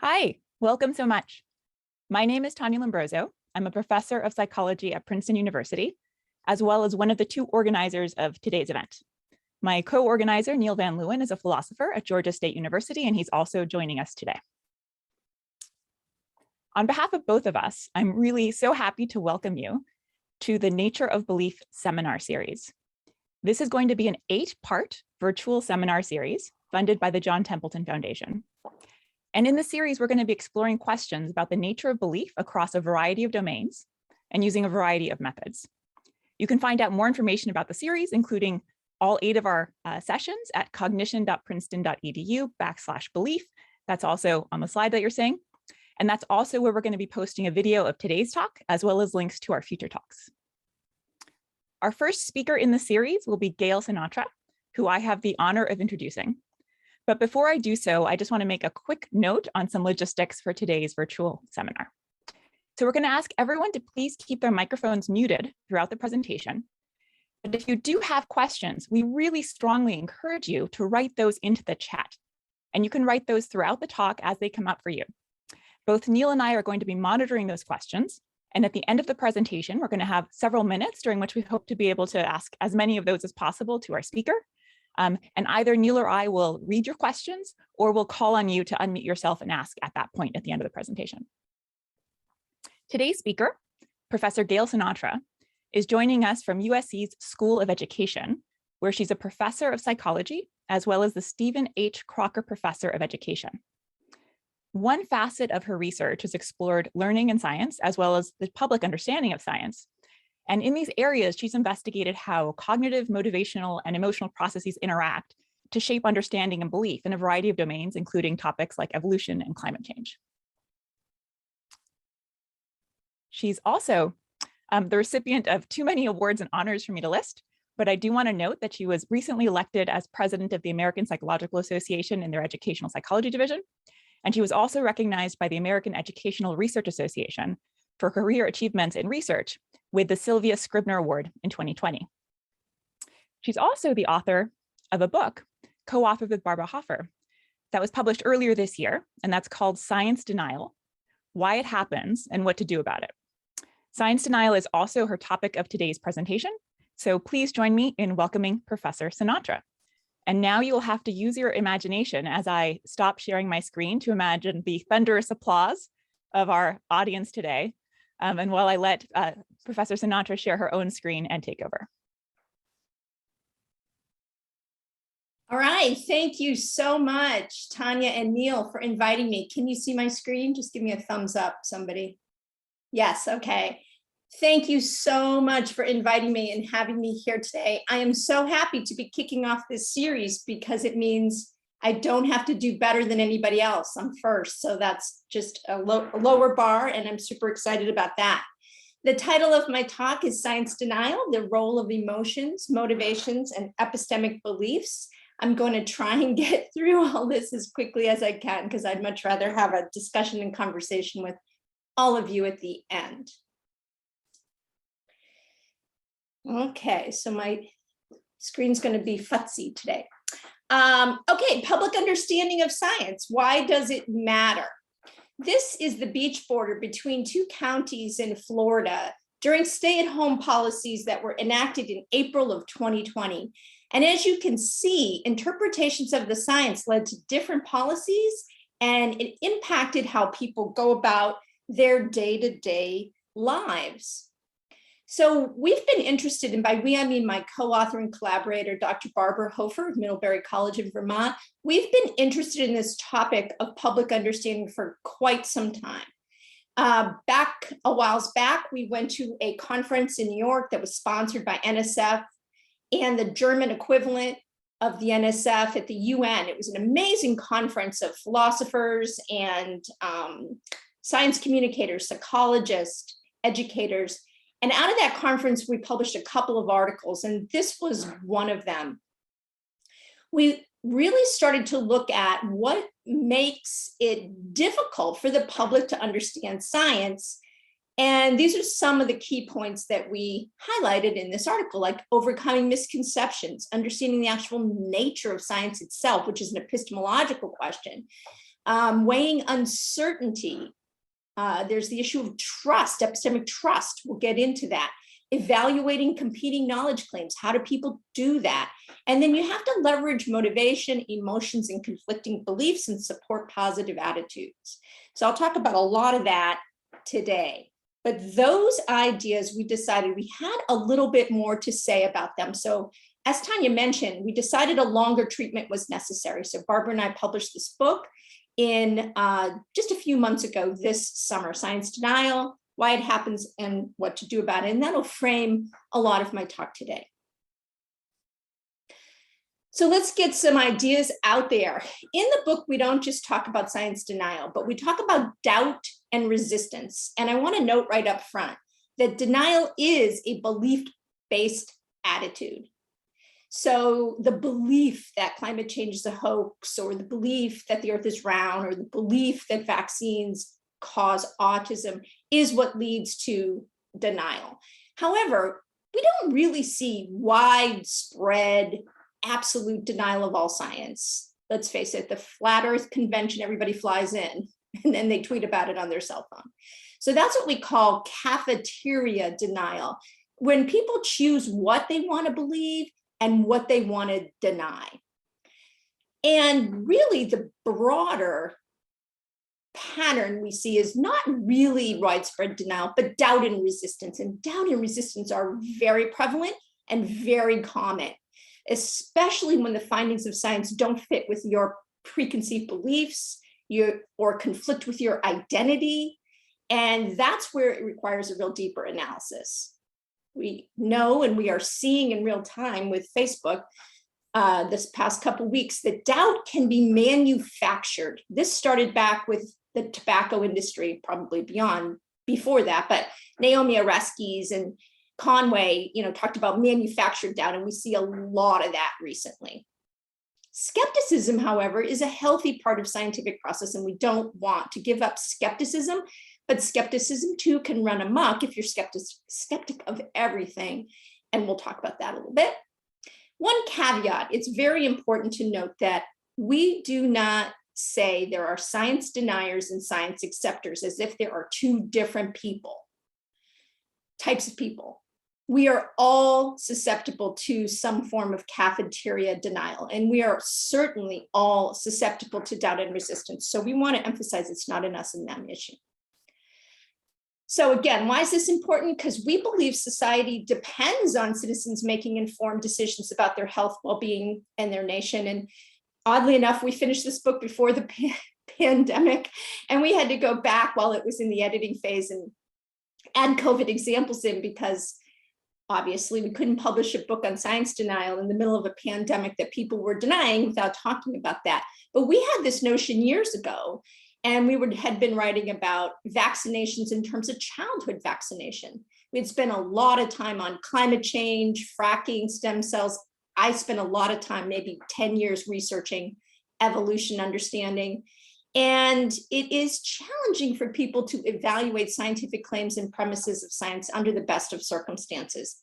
Hi, welcome so much. My name is Tanya Lombroso. I'm a professor of psychology at Princeton University, as well as one of the two organizers of today's event. My co-organizer, Neil Van Leeuwen, is a philosopher at Georgia State University, and he's also joining us today. On behalf of both of us, I'm really so happy to welcome you to the Nature of Belief seminar series. This is going to be an 8-part virtual seminar series funded by the John Templeton Foundation. And in the series, we're going to be exploring questions about the nature of belief across a variety of domains and using a variety of methods. You can find out more information about the series, including all 8 of our sessions at cognition.princeton.edu/belief. That's also on the slide that you're seeing. And that's also where we're going to be posting a video of today's talk, as well as links to our future talks. Our first speaker in the series will be Gale Sinatra, who I have the honor of introducing. But before I do so, I just want to make a quick note on some logistics for today's virtual seminar. So we're going to ask everyone to please keep their microphones muted throughout the presentation. But if you do have questions, we really strongly encourage you to write those into the chat. And you can write those throughout the talk as they come up for you. Both Neil and I are going to be monitoring those questions. And at the end of the presentation, we're going to have several minutes during which we hope to be able to ask as many of those as possible to our speaker. And either Neil or I will read your questions, or we'll call on you to unmute yourself and ask at that point at the end of the presentation. Today's speaker, Professor Gale Sinatra, is joining us from USC's School of Education, where she's a professor of psychology, as well as the Stephen H. Crocker Professor of Education. One facet of her research has explored learning and science, as well as the public understanding of science. And in these areas, she's investigated how cognitive, motivational, and emotional processes interact to shape understanding and belief in a variety of domains, including topics like evolution and climate change. She's also the recipient of too many awards and honors for me to list, but I do want to note that she was recently elected as president of the American Psychological Association in their Educational Psychology Division. And she was also recognized by the American Educational Research Association for career achievements in research with the Sylvia Scribner Award in 2020. She's also the author of a book co-authored with Barbara Hoffer that was published earlier this year, and that's called Science Denial: Why It Happens and What to Do About It. Science denial is also her topic of today's presentation, so please join me in welcoming Professor Sinatra. And now you will have to use your imagination as I stop sharing my screen to imagine the thunderous applause of our audience today. And while I let Professor Sinatra share her own screen and take over. All right, thank you so much, Tanya and Neil, for inviting me. Can you see my screen? Just give me a thumbs up, somebody. Yes, okay. Thank you so much for inviting me and having me here today. I am so happy to be kicking off this series because it means I don't have to do better than anybody else. I'm first, so that's just a lower bar, and I'm super excited about that. The title of my talk is Science Denial: The Role of Emotions, Motivations, and Epistemic Beliefs. I'm going to try and get through all this as quickly as I can because I'd much rather have a discussion and conversation with all of you at the end. Okay, so my screen's going to be futzy today. Okay, public understanding of science. Why does it matter? This is the beach border between 2 counties in Florida during stay-at-home policies that were enacted in April of 2020. And as you can see, interpretations of the science led to different policies, and it impacted how people go about their day-to-day lives. So we've been interested in, by we, I mean my co-author and collaborator, Dr. Barbara Hoffer of Middlebury College in Vermont. We've been interested in this topic of public understanding for quite some time. Back a while back, we went to a conference in New York that was sponsored by NSF and the German equivalent of the NSF at the UN. It was an amazing conference of philosophers and science communicators, psychologists, educators. And out of that conference, we published a couple of articles, and this was one of them. We really started to look at what makes it difficult for the public to understand science. And these are some of the key points that we highlighted in this article, like overcoming misconceptions, understanding the actual nature of science itself, which is an epistemological question, weighing uncertainty. There's the issue of trust, epistemic trust. We'll get into that. Evaluating competing knowledge claims. How do people do that? And then you have to leverage motivation, emotions, and conflicting beliefs and support positive attitudes. So I'll talk about a lot of that today. But those ideas, we decided we had a little bit more to say about them. So as Tanya mentioned, we decided a longer treatment was necessary. So Barbara and I published this book in just a few months ago this summer, Science Denial, Why It Happens and What to Do About It. And that'll frame a lot of my talk today. So let's get some ideas out there. In the book, we don't just talk about science denial, but we talk about doubt and resistance. And I want to note right up front that denial is a belief-based attitude. So the belief that climate change is a hoax, or the belief that the earth is round, or the belief that vaccines cause autism is what leads to denial. However, we don't really see widespread, absolute denial of all science. Let's face it, the flat earth convention, everybody flies in and then they tweet about it on their cell phone. So that's what we call cafeteria denial, when people choose what they want to believe and what they want to deny. And really the broader pattern we see is not really widespread denial, but doubt and resistance. And doubt and resistance are very prevalent and very common, especially when the findings of science don't fit with your preconceived beliefs, or conflict with your identity. And that's where it requires a real deeper analysis. We know, and we are seeing in real time with Facebook this past couple of weeks, that doubt can be manufactured. This started back with the tobacco industry, probably before that, but Naomi Oreskes and Conway, talked about manufactured doubt, and we see a lot of that recently. Skepticism, however, is a healthy part of scientific process, and we don't want to give up skepticism. But skepticism too can run amok if you're skeptic of everything. And we'll talk about that a little bit. One caveat, it's very important to note that we do not say there are science deniers and science acceptors as if there are two different types of people. We are all susceptible to some form of cafeteria denial, and we are certainly all susceptible to doubt and resistance. So we want to emphasize it's not an us and them issue. So again, why is this important? Because we believe society depends on citizens making informed decisions about their health, well-being, and their nation. And oddly enough, we finished this book before the pandemic, and we had to go back while it was in the editing phase and add COVID examples in, because obviously we couldn't publish a book on science denial in the middle of a pandemic that people were denying without talking about that. But we had this notion years ago, and we had been writing about vaccinations in terms of childhood vaccination. We'd spent a lot of time on climate change, fracking, stem cells. I spent a lot of time, maybe 10 years, researching evolution understanding. And it is challenging for people to evaluate scientific claims and premises of science under the best of circumstances.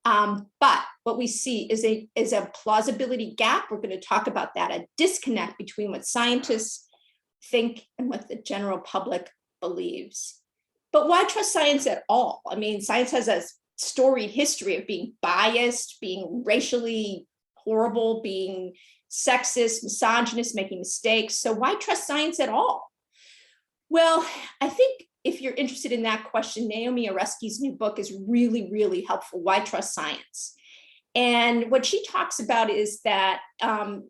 But what we see is a plausibility gap. We're going to talk about that, a disconnect between what scientists think and what the general public believes. But why trust science at all? I mean, science has a storied history of being biased, being racially horrible, being sexist, misogynist, making mistakes. So why trust science at all? Well, I think if you're interested in that question, Naomi Oreskes' new book is really, really helpful. Why trust science? And what she talks about is that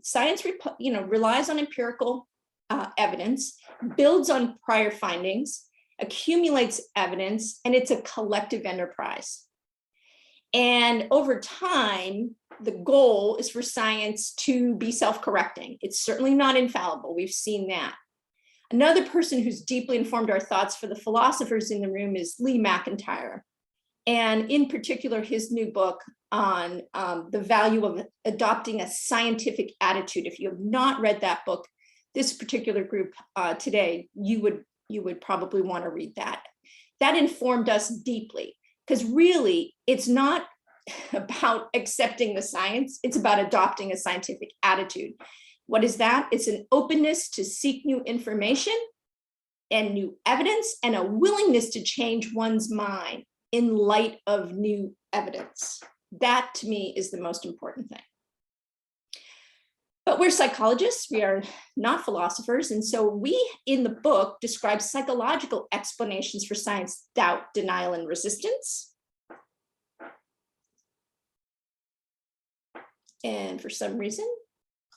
science, relies on empirical evidence, builds on prior findings, accumulates evidence, and it's a collective enterprise. And over time, the goal is for science to be self-correcting. It's certainly not infallible. We've seen that. Another person who's deeply informed our thoughts for the philosophers in the room is Lee McIntyre. And in particular, his new book on the value of adopting a scientific attitude. If you have not read that book, this particular group today, you would probably want to read that. That informed us deeply, because really it's not about accepting the science, it's about adopting a scientific attitude. What is that? It's an openness to seek new information and new evidence, and a willingness to change one's mind in light of new evidence. That to me is the most important thing. But we're psychologists, we are not philosophers. And so we, in the book, describe psychological explanations for science, doubt, denial, and resistance. And for some reason,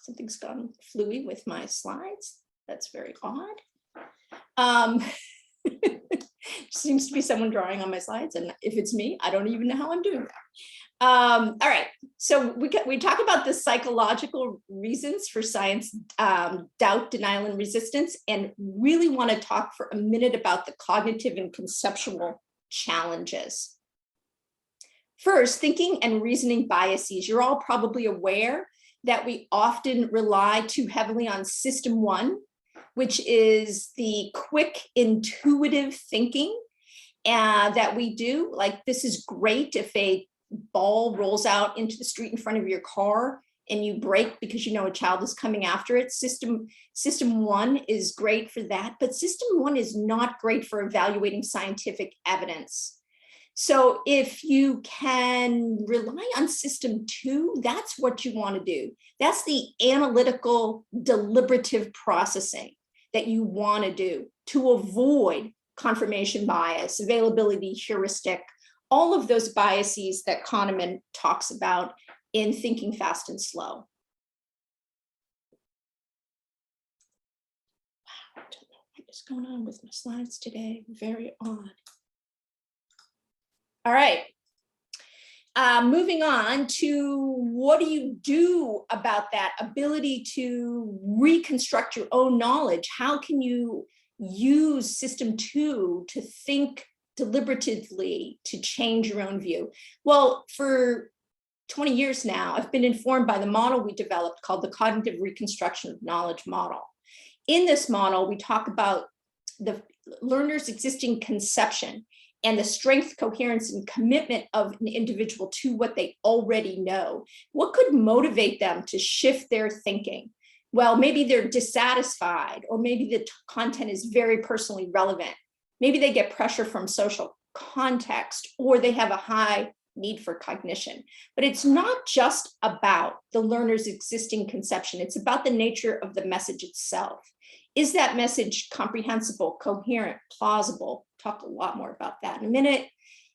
something's gone fluey with my slides. That's very odd. Seems to be someone drawing on my slides. And if it's me, I don't even know how I'm doing that. All right, so we talk about the psychological reasons for science, doubt, denial, and resistance, and really want to talk for a minute about the cognitive and conceptual challenges. First, thinking and reasoning biases. You're all probably aware that we often rely too heavily on system one, which is the quick, intuitive thinking that we do. Like, this is great if a ball rolls out into the street in front of your car and you brake because you know a child is coming after it. System one is great for that, but system one is not great for evaluating scientific evidence. So if you can rely on system two, that's what you want to do. That's the analytical, deliberative processing that you want to do to avoid confirmation bias, availability heuristic, all of those biases that Kahneman talks about in Thinking Fast and Slow. Wow, I don't know what is going on with my slides today. Very odd. All right. Moving on to what do you do about that ability to reconstruct your own knowledge? How can you use system two to think deliberatively to change your own view? Well, for 20 years now, I've been informed by the model we developed called the cognitive reconstruction of knowledge model. In this model, we talk about the learner's existing conception and the strength, coherence, and commitment of an individual to what they already know. What could motivate them to shift their thinking? Well, maybe they're dissatisfied, or maybe the content is very personally relevant. Maybe they get pressure from social context, or they have a high need for cognition. But it's not just about the learner's existing conception. It's about the nature of the message itself. Is that message comprehensible, coherent, plausible? Talk a lot more about that in a minute.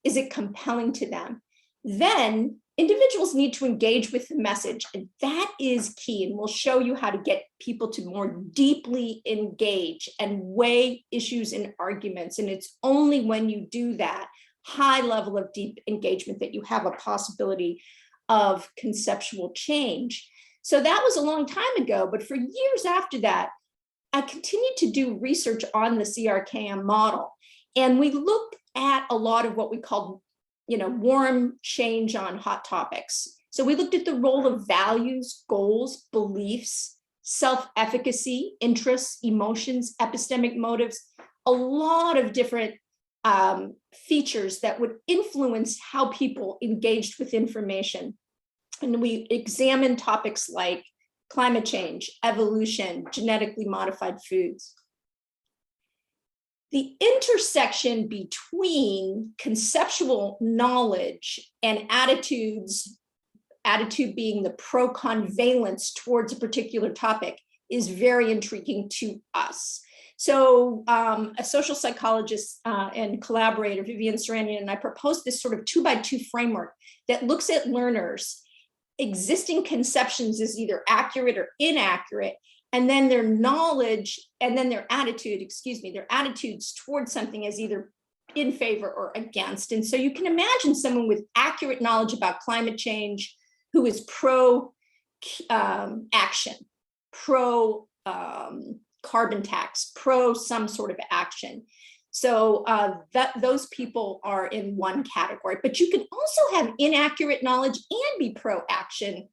Is it compelling to them? Then individuals need to engage with the message, and that is key. And we'll show you how to get people to more deeply engage and weigh issues and arguments. And it's only when you do that high level of deep engagement that you have a possibility of conceptual change. So that was a long time ago, but for years after that, I continued to do research on the CRKM model. And we looked at a lot of what we called, warm change on hot topics. So we looked at the role of values, goals, beliefs, self-efficacy, interests, emotions, epistemic motives, a lot of different features that would influence how people engaged with information. And we examined topics like climate change, evolution, genetically modified foods. The intersection between conceptual knowledge and attitudes, attitude being the pro-convalence towards a particular topic, is very intriguing to us. So a social psychologist and collaborator, Vivian Saranian, and I proposed this sort of 2x2 framework that looks at learners' existing conceptions as either accurate or inaccurate, and then their knowledge, and then their attitude, their attitudes towards something as either in favor or against. And so you can imagine someone with accurate knowledge about climate change who is pro action, pro carbon tax, pro some sort of action. So those people are in one category, but you can also have inaccurate knowledge and be pro action.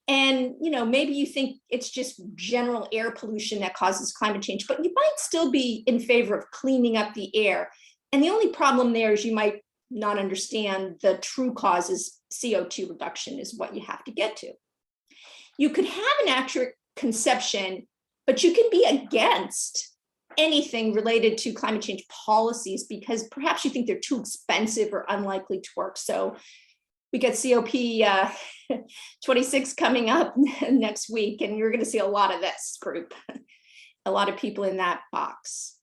And maybe you think it's just general air pollution that causes climate change, but you might still be in favor of cleaning up the air. And the only problem there is you might not understand the true causes. CO2 reduction is what you have to get to. You could have an conception, but you can be against anything related to climate change policies because perhaps you think they're too expensive or unlikely to work. So we got COP 26 coming up next week, and you're going to see a lot of this group, a lot of people in that box.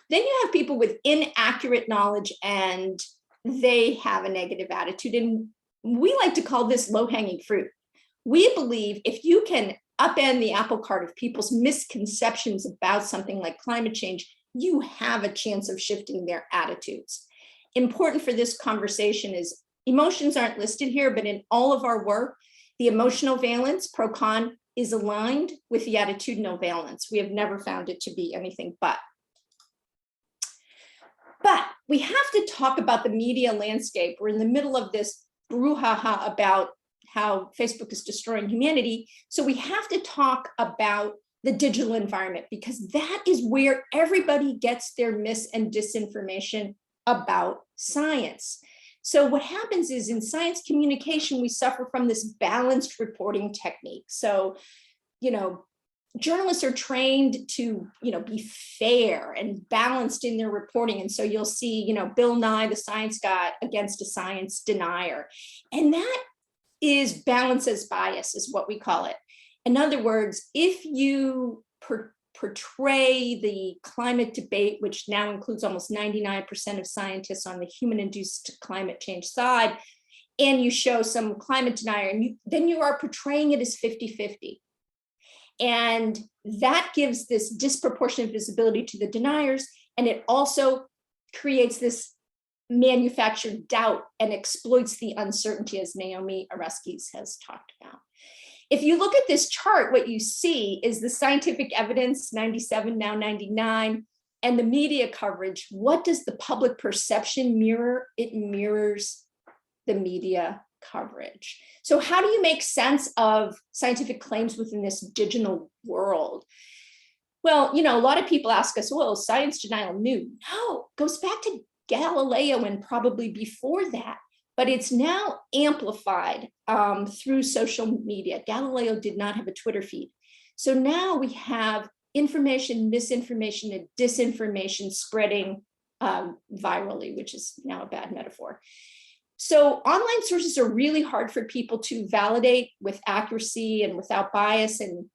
Then you have people with inaccurate knowledge and they have a negative attitude. And we like to call this low-hanging fruit. We believe if you can upend the apple cart of people's misconceptions about something like climate change, you have a chance of shifting their attitudes. Important for this conversation is emotions aren't listed here, but in all of our work, the emotional valence, pro-con, is aligned with the attitudinal valence. We have never found it to be anything but. But we have to talk about the media landscape. We're in the middle of this brouhaha about how Facebook is destroying humanity. So we have to talk about the digital environment because that is where everybody gets their mis and disinformation about science. So what happens is in science communication, we suffer from this balanced reporting technique. So, journalists are trained to, be fair and balanced in their reporting. And so you'll see, Bill Nye, the science guy, against a science denier. And that is balance as bias is what we call it. In other words, if you portray the climate debate, which now includes almost 99% of scientists on the human-induced climate change side, and you show some climate denier, and then you are portraying it as 50-50. And that gives this disproportionate visibility to the deniers, and it also creates this manufactured doubt and exploits the uncertainty, as Naomi Oreskes has talked about. If you look at this chart, what you see is the scientific evidence, 97, now 99, and the media coverage. What does the public perception mirror? It mirrors the media coverage. So how do you make sense of scientific claims within this digital world? Well, a lot of people ask us, well, science denial new? No, it goes back to Galileo and probably before that. But it's now amplified through social media. Galileo did not have a Twitter feed. So now we have information, misinformation, and disinformation spreading virally, which is now a bad metaphor. So online sources are really hard for people to validate with accuracy and without bias. And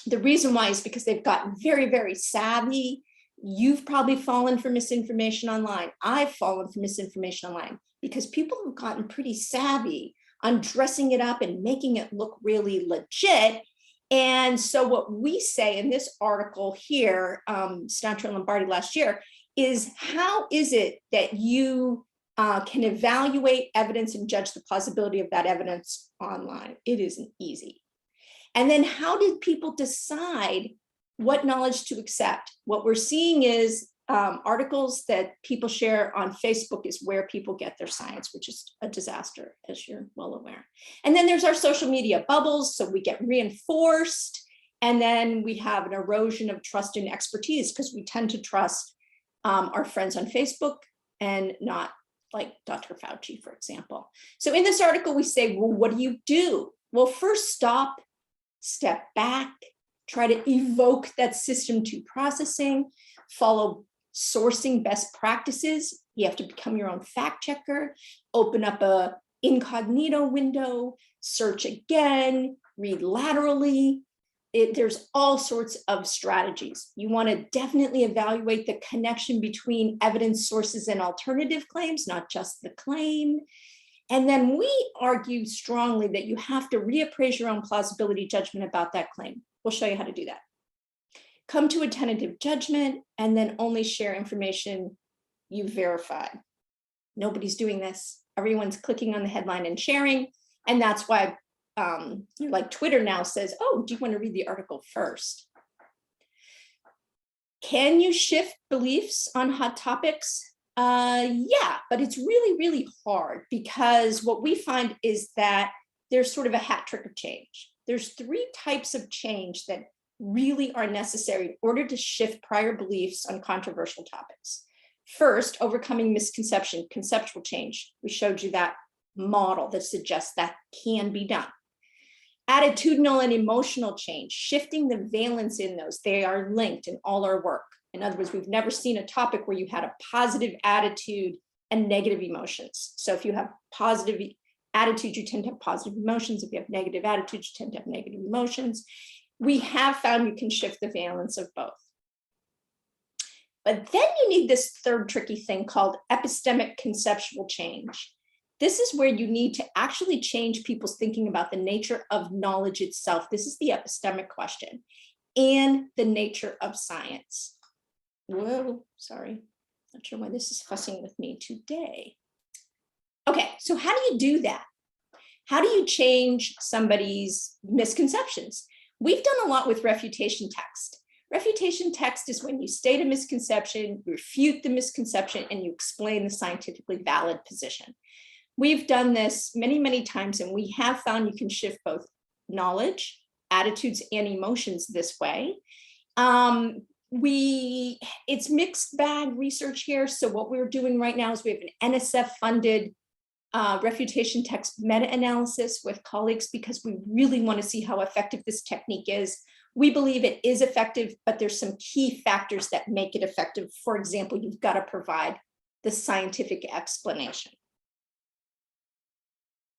the reason why is because they've gotten very, very savvy. You've probably fallen for misinformation online. I've fallen for misinformation online because people have gotten pretty savvy on dressing it up and making it look really legit. And so what we say in this article here, Sinatra and Lombardi last year, is how is it that you can evaluate evidence and judge the plausibility of that evidence online? It isn't easy. And then how did people decide what knowledge to accept? What we're seeing is articles that people share on Facebook is where people get their science, which is a disaster, as you're well aware. And then there's our social media bubbles, so we get reinforced, and then we have an erosion of trust and expertise because we tend to trust our friends on Facebook and not like Dr. Fauci, for example. So in this article, we say, well, what do? Well, first stop, step back, try to evoke that system to processing, follow sourcing best practices. You have to become your own fact checker, open up a incognito window, search again, read laterally. There's all sorts of strategies. You want to definitely evaluate the connection between evidence sources and alternative claims, not just the claim. And then we argue strongly that you have to reappraise your own plausibility judgment about that claim. We'll show you how to do that. Come to a tentative judgment and then only share information you verified. Nobody's doing this. Everyone's clicking on the headline and sharing. And that's why like Twitter now says, oh, do you want to read the article first? Can you shift beliefs on hot topics? Yeah, but it's really, really hard because what we find is that there's sort of a hat trick of change. There's 3 types of change that really are necessary in order to shift prior beliefs on controversial topics. First, overcoming misconception, conceptual change. We showed you that model that suggests that can be done. Attitudinal and emotional change, shifting the valence in those. They are linked in all our work. In other words, we've never seen a topic where you had a positive attitude and negative emotions. So if you have positive attitude, you tend to have positive emotions. If you have negative attitude, you tend to have negative emotions. We have found you can shift the valence of both. But then you need this third tricky thing called epistemic conceptual change. This is where you need to actually change people's thinking about the nature of knowledge itself. This is the epistemic question, and the nature of science. Whoa, sorry. Not sure why this is fussing with me today. Okay, so how do you do that? How do you change somebody's misconceptions? We've done a lot with refutation text. Refutation text is when you state a misconception, refute the misconception, and you explain the scientifically valid position. We've done this many, many times, and we have found you can shift both knowledge, attitudes, and emotions this way. It's mixed bag research here. So what we're doing right now is we have an NSF-funded refutation text meta-analysis with colleagues because we really want to see how effective this technique is. We believe it is effective, but there's some key factors that make it effective. For example, you've got to provide the scientific explanation.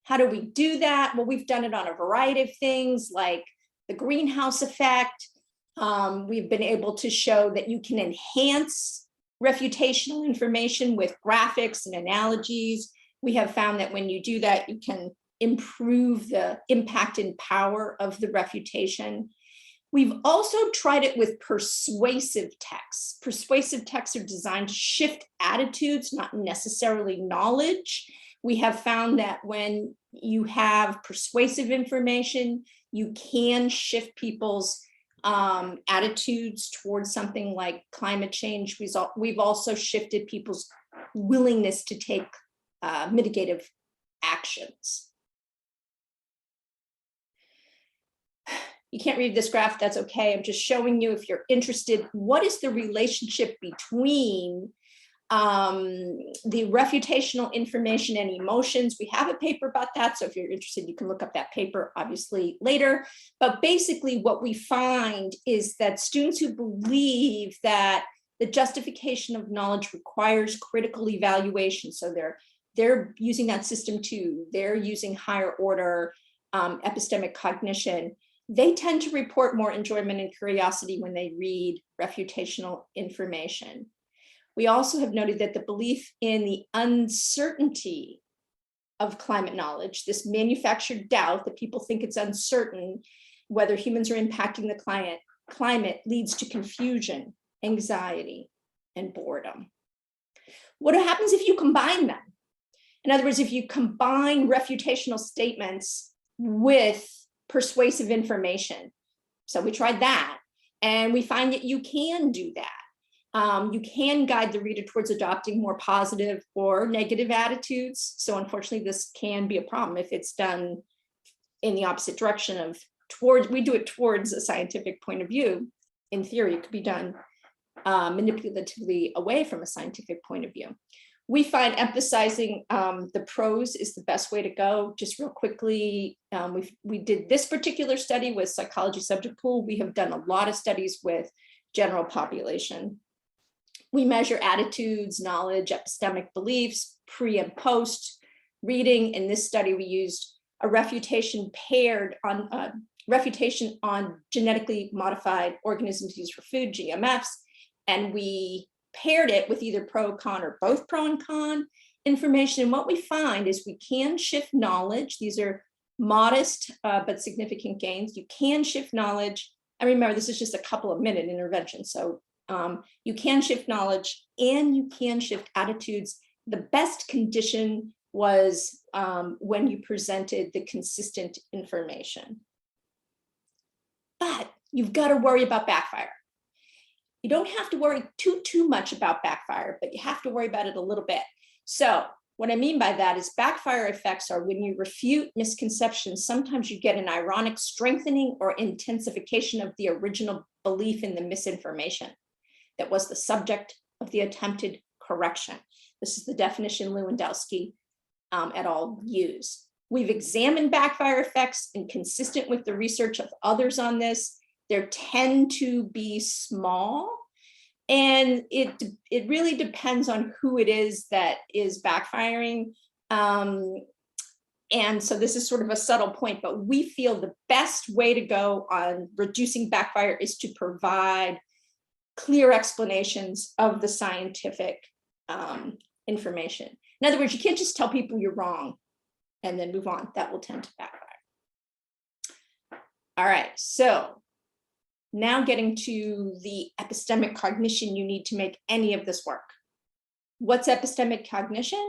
How do we do that? Well, we've done it on a variety of things like the greenhouse effect. We've been able to show that you can enhance refutational information with graphics and analogies. We have found that when you do that, you can improve the impact and power of the refutation. We've also tried it with persuasive texts. Persuasive texts are designed to shift attitudes, not necessarily knowledge. We have found that when you have persuasive information, you can shift people's attitudes towards something like climate change. We've also shifted people's willingness to take mitigative actions. You can't read this graph, that's okay. I'm just showing you, if you're interested, what is the relationship between the refutational information and emotions. We have a paper about that, so if you're interested, you can look up that paper obviously later. But basically what we find is that students who believe that the justification of knowledge requires critical evaluation, so they're using that system too, they're using higher order epistemic cognition, they tend to report more enjoyment and curiosity when they read refutational information. We also have noted that the belief in the uncertainty of climate knowledge, this manufactured doubt that people think it's uncertain whether humans are impacting the climate leads to confusion, anxiety, and boredom. What happens if you combine them? In other words, if you combine refutational statements with persuasive information. So we tried that, and we find that you can do that. You can guide the reader towards adopting more positive or negative attitudes. So unfortunately, this can be a problem if it's done in the opposite direction of we do it towards a scientific point of view. In theory, it could be done manipulatively away from a scientific point of view. We find emphasizing the pros is the best way to go. Just real quickly, we did this particular study with psychology subject pool. We have done a lot of studies with general population. We measure attitudes, knowledge, epistemic beliefs, pre and post reading. In this study, we used a refutation on genetically modified organisms used for food, GMFs, and we paired it with either pro, con, or both pro and con information. And what we find is we can shift knowledge. These are modest but significant gains. You can shift knowledge. And remember, this is just a couple of minute intervention. So you can shift knowledge and you can shift attitudes. The best condition was when you presented the consistent information. But you've got to worry about backfire. You don't have to worry too much about backfire, but you have to worry about it a little bit. So what I mean by that is backfire effects are when you refute misconceptions, sometimes you get an ironic strengthening or intensification of the original belief in the misinformation that was the subject of the attempted correction. This is the definition Lewandowski et al. Use. We've examined backfire effects, and consistent with the research of others on this, they tend to be small. And it really depends on who it is that is backfiring. And so this is sort of a subtle point, but we feel the best way to go on reducing backfire is to provide clear explanations of the scientific information. In other words, you can't just tell people you're wrong and then move on. That will tend to backfire. All right, so now getting to the epistemic cognition you need to make any of this work. What's epistemic cognition?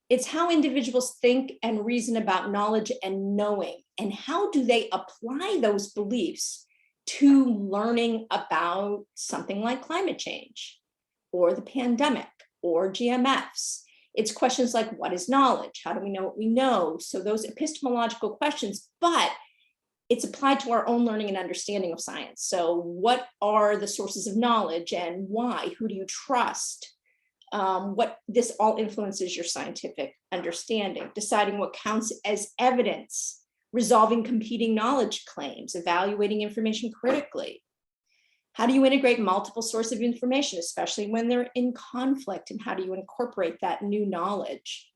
It's how individuals think and reason about knowledge and knowing, and how do they apply those beliefs to learning about something like climate change or the pandemic or GMFs. It's questions like, what is knowledge? How do we know what we know? So those epistemological questions, but it's applied to our own learning and understanding of science. So what are the sources of knowledge and why? Who do you trust? What this all influences your scientific understanding, deciding what counts as evidence, resolving competing knowledge claims, evaluating information critically. How do you integrate multiple sources of information, especially when they're in conflict, and how do you incorporate that new knowledge?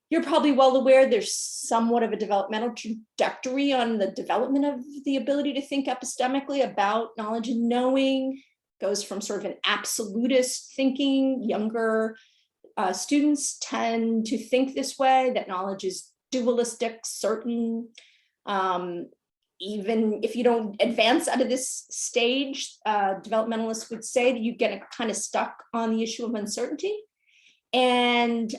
You're probably well aware there's somewhat of a developmental trajectory on the development of the ability to think epistemically about knowledge and knowing. Goes from sort of an absolutist thinking. Younger students tend to think this way, that knowledge is dualistic, certain. Even if you don't advance out of this stage, developmentalists would say that you get kind of stuck on the issue of uncertainty. And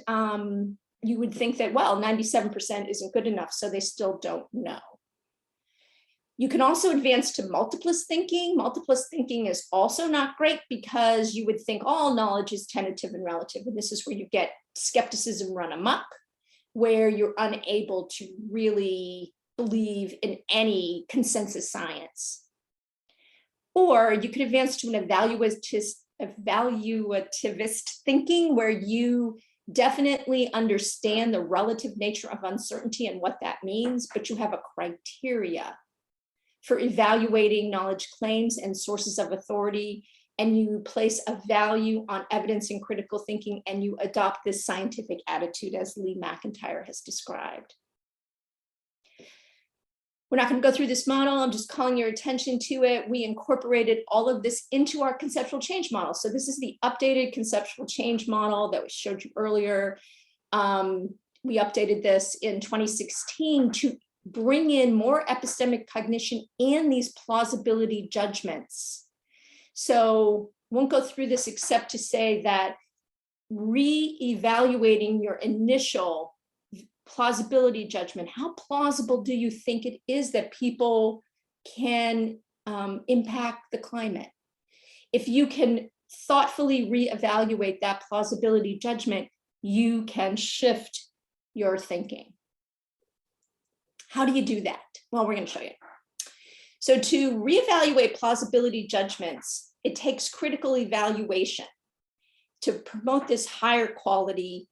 you would think that, well, 97% isn't good enough, so they still don't know. You can also advance to multiplist thinking. Multiplist thinking is also not great because you would think all knowledge is tentative and relative. And this is where you get skepticism run amok, where you're unable to really believe in any consensus science. Or you could advance to an evaluativist thinking, where you definitely understand the relative nature of uncertainty and what that means, but you have a criteria for evaluating knowledge claims and sources of authority, and you place a value on evidence and critical thinking, and you adopt this scientific attitude as Lee McIntyre has described. We're not going to go through this model. I'm just calling your attention to it. We incorporated all of this into our conceptual change model. So this is the updated conceptual change model that we showed you earlier. We updated this in 2016 to bring in more epistemic cognition and these plausibility judgments. So won't go through this except to say that re-evaluating your initial plausibility judgment, how plausible do you think it is that people can impact the climate? If you can thoughtfully re-evaluate that plausibility judgment, you can shift your thinking. How do you do that? Well, we're going to show you. So to reevaluate plausibility judgments, it takes critical evaluation to promote this higher quality,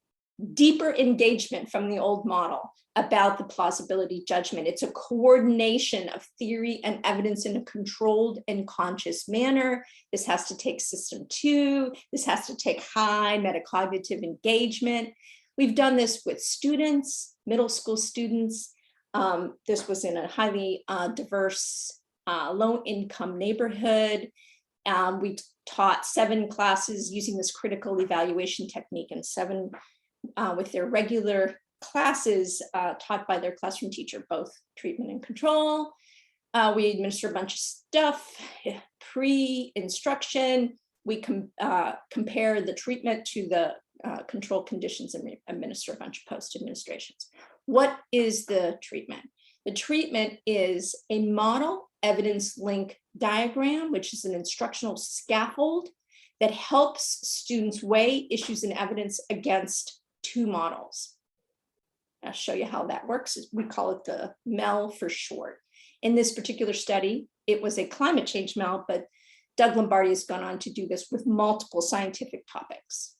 deeper engagement from the old model about the plausibility judgment. It's a coordination of theory and evidence in a controlled and conscious manner. This has to take system 2. This has to take high metacognitive engagement. We've done this with students, middle school students. This was in a highly diverse, low-income neighborhood. We taught 7 classes using this critical evaluation technique, and 7 with their regular classes taught by their classroom teacher, both treatment and control. We administer a bunch of stuff, pre-instruction. We compare the treatment to the control conditions, and we administer a bunch of post-administrations. What is the treatment? The treatment is a model evidence link diagram, which is an instructional scaffold that helps students weigh issues and evidence against 2 models. I'll show you how that works. We call it the MEL for short. In this particular study, it was a climate change MEL, but Doug Lombardi has gone on to do this with multiple scientific topics.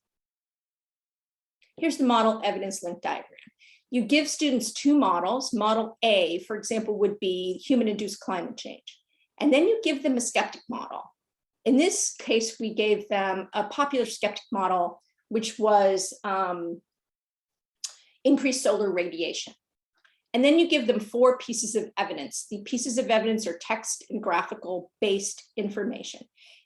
Here's the model evidence link diagram. You give students two models. Model A, for example, would be human-induced climate change. And then you give them a skeptic model. In this case, we gave them a popular skeptic model, which was increased solar radiation. And then you give them 4 pieces of evidence. The pieces of evidence are text and graphical based information.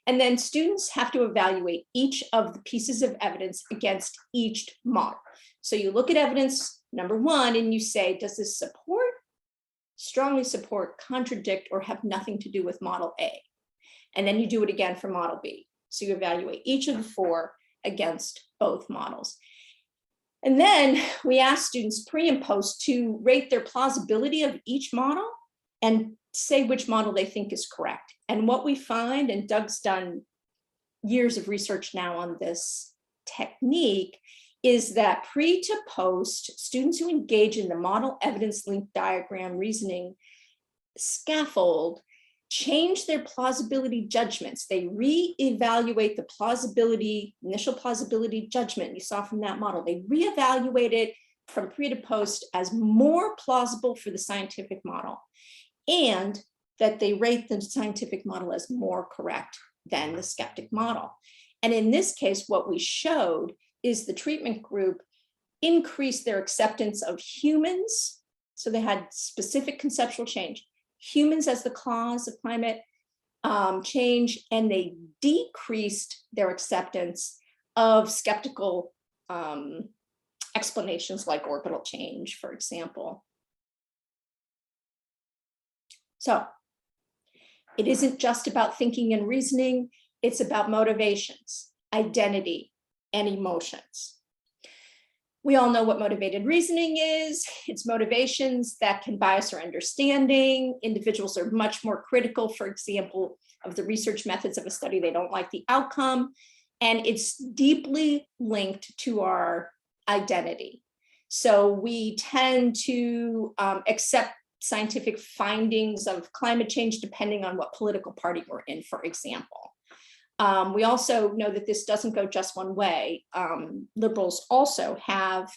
And then students have to evaluate each of the pieces of evidence against each model. So you look at evidence number 1 and you say, does this support, strongly support, contradict, or have nothing to do with model A? And then you do it again for model B. So you evaluate each of the 4 against both models. And then we ask students pre and post to rate their plausibility of each model and say which model they think is correct. And what we find, and Doug's done years of research now on this technique, is that pre to post, students who engage in the model evidence link diagram reasoning scaffold change their plausibility judgments. They reevaluate the plausibility, initial plausibility judgment you saw from that model. They reevaluate it from pre to post as more plausible for the scientific model, and that they rate the scientific model as more correct than the skeptic model. And in this case, what we showed is the treatment group increased their acceptance of humans. So they had specific conceptual change. Humans as the cause of climate change, and they decreased their acceptance of skeptical explanations like orbital change, for example. So it isn't just about thinking and reasoning, it's about motivations, identity, and emotions. We all know what motivated reasoning is. It's motivations that can bias our understanding. Individuals are much more critical, for example, of the research methods of a study. They don't like the outcome. And it's deeply linked to our identity. So we tend to accept scientific findings of climate change depending on what political party we're in, for example. We also know that this doesn't go just one way. Liberals also have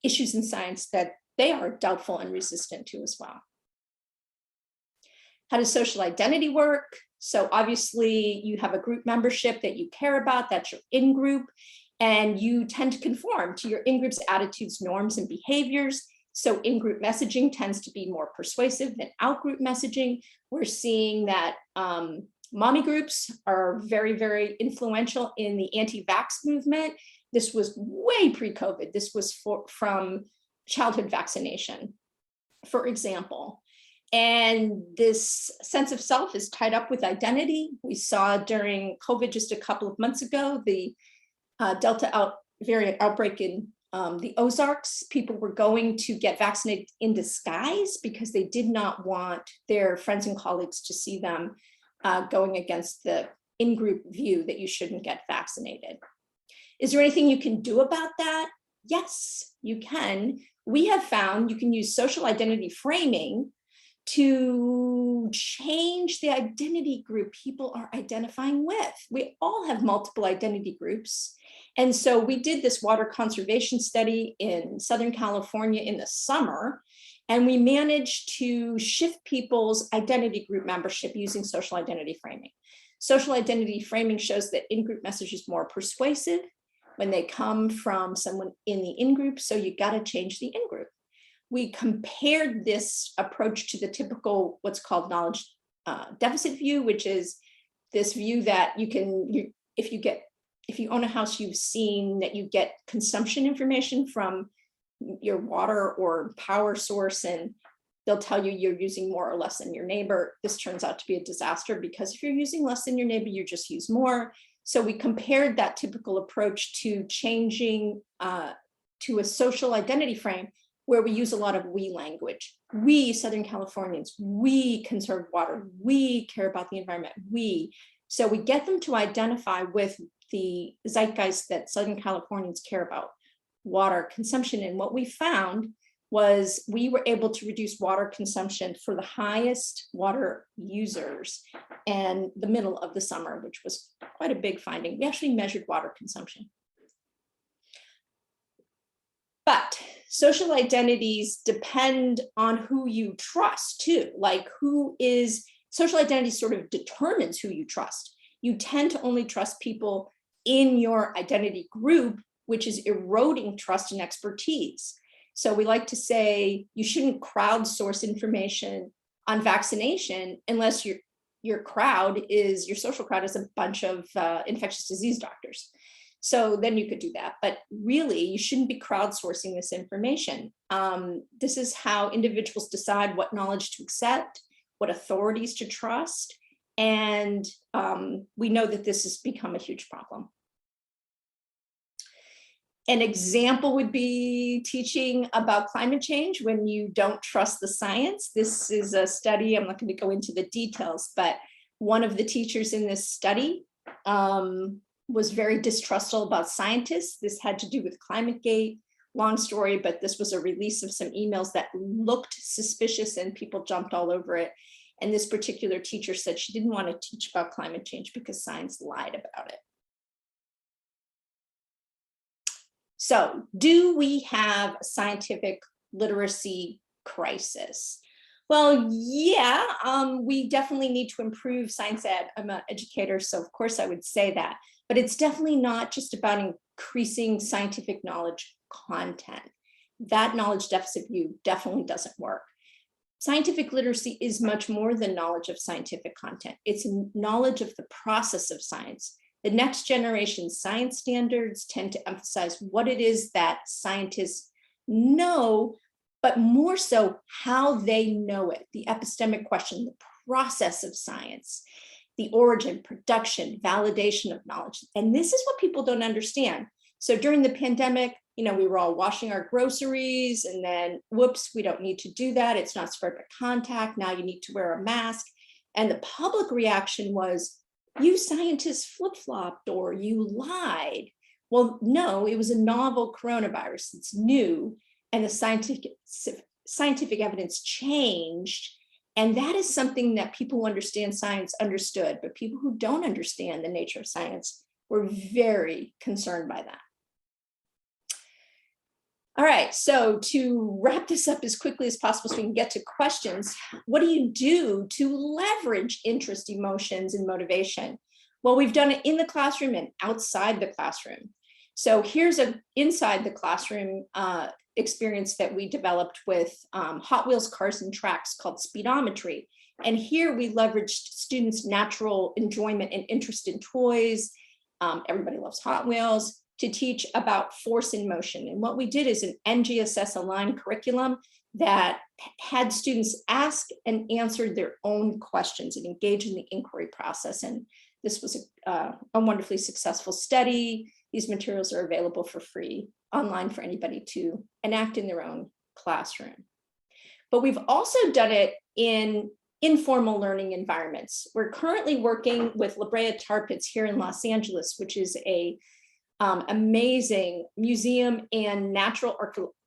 issues in science that they are doubtful and resistant to as well. How does social identity work? So obviously you have a group membership that you care about, that's your in-group, and you tend to conform to your in-group's attitudes, norms, and behaviors. So in-group messaging tends to be more persuasive than out-group messaging. We're seeing that mommy groups are very, very influential in the anti-vax movement. This was way pre-COVID. This was from childhood vaccination, for example. And this sense of self is tied up with identity. We saw during COVID just a couple of months ago, the Delta variant outbreak in the Ozarks. People were going to get vaccinated in disguise because they did not want their friends and colleagues to see them going against the in-group view that you shouldn't get vaccinated. Is there anything you can do about that? Yes, you can. We have found you can use social identity framing to change the identity group people are identifying with. We all have multiple identity groups. And so we did this water conservation study in Southern California in the summer, and we managed to shift people's identity group membership using social identity framing. Social identity framing shows that in-group message is more persuasive when they come from someone in the in-group, so you got to change the in-group. We compared this approach to the typical what's called knowledge deficit view, which is this view that you can, if you own a house, you've seen that you get consumption information from your water or power source, and they'll tell you you're using more or less than your neighbor. This turns out to be a disaster because if you're using less than your neighbor, you just use more. So we compared that typical approach to changing to a social identity frame where we use a lot of we language. We Southern Californians, we conserve water, we care about the environment, we. So we get them to identify with the zeitgeist that Southern Californians care about, water consumption. And what we found was we were able to reduce water consumption for the highest water users in the middle of the summer, which was quite a big finding. We actually measured water consumption. But Social identities depend on who you trust too. Like social identity sort of determines who you trust. You tend to only trust people in your identity group, which is eroding trust and expertise. So we like to say you shouldn't crowdsource information on vaccination unless your social crowd is a bunch of infectious disease doctors. So then you could do that, but really you shouldn't be crowdsourcing this information. This is how individuals decide what knowledge to accept, what authorities to trust, and we know that this has become a huge problem. An example would be teaching about climate change when you don't trust the science. This is a study, I'm not going to go into the details, but one of the teachers in this study was very distrustful about scientists. This had to do with ClimateGate, long story, but this was a release of some emails that looked suspicious and people jumped all over it. And this particular teacher said she didn't want to teach about climate change because science lied about it. So, do we have a scientific literacy crisis? Well, yeah, we definitely need to improve science ed. I'm an educator, so of course I would say that, but it's definitely not just about increasing scientific knowledge content. That knowledge deficit view definitely doesn't work. Scientific literacy is much more than knowledge of scientific content. It's knowledge of the process of science. The next generation science standards tend to emphasize what it is that scientists know, but more so how they know it. The epistemic question, the process of science, the origin, production, validation of knowledge. And this is what people don't understand. So during the pandemic, we were all washing our groceries and then, whoops, we don't need to do that. It's not spread by contact. Now you need to wear a mask. And the public reaction was, you scientists flip-flopped or you lied. Well, no, it was a novel coronavirus. It's new and the scientific evidence changed. And that is something that people who understand science understood, but people who don't understand the nature of science were very concerned by that. All right, so to wrap this up as quickly as possible so we can get to questions, what do you do to leverage interest, emotions, and motivation? Well, we've done it in the classroom and outside the classroom. So here's an inside the classroom experience that we developed with Hot Wheels cars and tracks called speedometry. And here we leveraged students' natural enjoyment and interest in toys. Everybody loves Hot Wheels, to teach about force in motion. And what we did is an NGSS aligned curriculum that had students ask and answer their own questions and engage in the inquiry process. And this was a wonderfully successful study. These materials are available for free online for anybody to enact in their own classroom. But we've also done it in informal learning environments. We're currently working with La Brea Tar Pits here in Los Angeles, which is a amazing museum and natural